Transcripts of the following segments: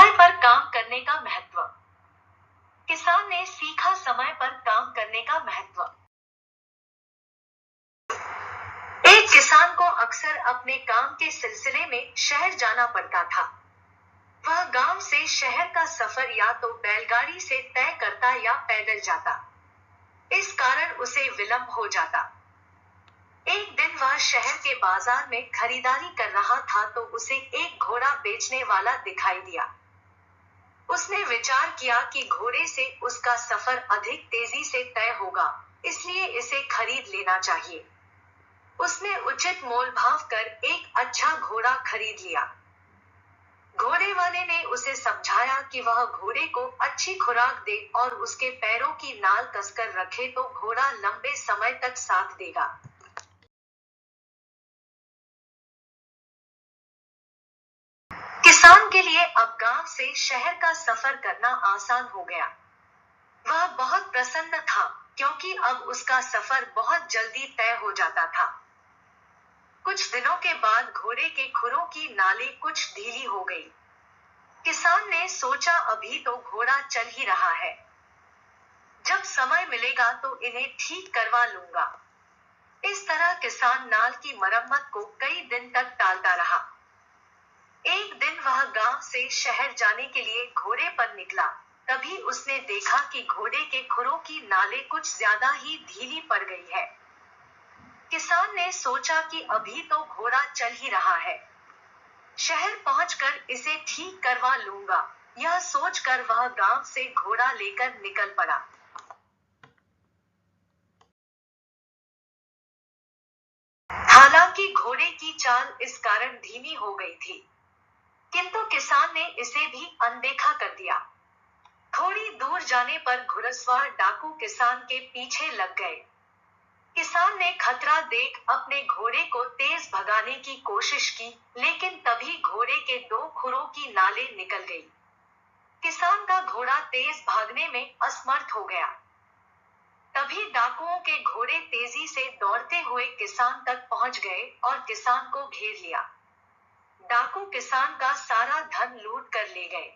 समय पर काम करने का महत्व। किसान ने सीखा समय पर काम करने का महत्व। एक किसान को अक्सर अपने काम के सिलसिले में शहर जाना पड़ता था। वह गांव से शहर का सफर या तो बैलगाड़ी से तय करता या पैदल जाता। इस कारण उसे विलंब हो जाता। एक दिन वह शहर के बाजार में खरीदारी कर रहा था तो उसे एक घोड़ा बेचने वाला दिखाई दिया। उसने विचार किया कि घोड़े से उसका सफर अधिक तेजी से तय होगा, इसलिए इसे खरीद लेना चाहिए। उसने उचित मोल भाव कर एक अच्छा घोड़ा खरीद लिया। घोड़े वाले ने उसे समझाया कि वह घोड़े को अच्छी खुराक दे और उसके पैरों की नाल कसकर रखे तो घोड़ा लंबे समय तक साथ देगा। किसान के लिए अब गांव से शहर का सफर करना आसान हो गया। वह बहुत प्रसन्न था क्योंकि अब उसका सफर बहुत जल्दी तय हो जाता था। कुछ दिनों के बाद घोड़े के खुरों की नालें कुछ ढीली हो गई। किसान ने सोचा अभी तो घोड़ा चल ही रहा है, जब समय मिलेगा तो इन्हें ठीक करवा लूंगा। इस तरह किसान नाल की मरम्मत को कई दिन तक टालता रहा। एक दिन वह गांव से शहर जाने के लिए घोड़े पर निकला। तभी उसने देखा कि घोड़े के खुरों की नालें कुछ ज्यादा ही ढीली पड़ गई है। किसान ने सोचा कि अभी तो घोड़ा चल ही रहा है, शहर पहुंचकर इसे ठीक करवा लूंगा। यह सोचकर वह गांव से घोड़ा लेकर निकल पड़ा। हालांकि घोड़े की चाल इस कारण धीमी हो गई थी, किंतु किसान ने इसे भी अनदेखा कर दिया। थोड़ी दूर जाने पर घुड़सवार डाकू किसान के पीछे लग गए। किसान ने खतरा देख अपने घोड़े को तेज भगाने की कोशिश की, लेकिन तभी घोड़े के दो खुरों की नालें निकल गई। किसान का घोड़ा तेज भागने में असमर्थ हो गया। तभी डाकुओं के घोड़े तेजी से दौड़ते हुए किसान तक पहुंच गए और किसान को घेर लिया। डाकू किसान का सारा धन लूट कर ले गए।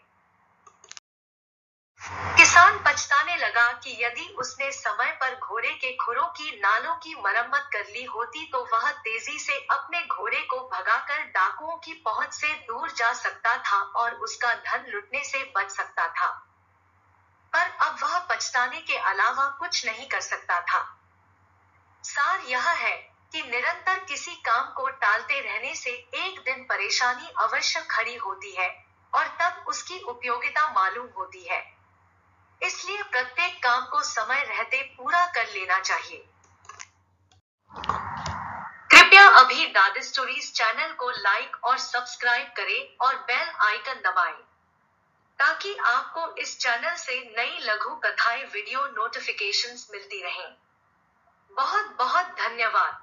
किसान पछताने लगा कि यदि उसने समय पर घोड़े के खुरों की नालों की मरम्मत कर ली होती तो वह तेजी से अपने घोड़े को भगाकर डाकुओं की पहुंच से दूर जा सकता था और उसका धन लुटने से बच सकता था। पर अब वह पछताने के अलावा कुछ नहीं कर सकता था। सार यह है कि निरंतर किसी काम को टालते रहने से एक दिन परेशानी अवश्य खड़ी होती है और तब उसकी उपयोगिता मालूम होती है। इसलिए प्रत्येक काम को समय रहते पूरा कर लेना चाहिए। कृपया अभी दादी स्टोरीज चैनल को लाइक और सब्सक्राइब करें और बेल आइकन दबाएं, ताकि आपको इस चैनल से नई लघु कथाएं वीडियो नोटिफिकेशंस मिलती रहें। बहुत बहुत धन्यवाद।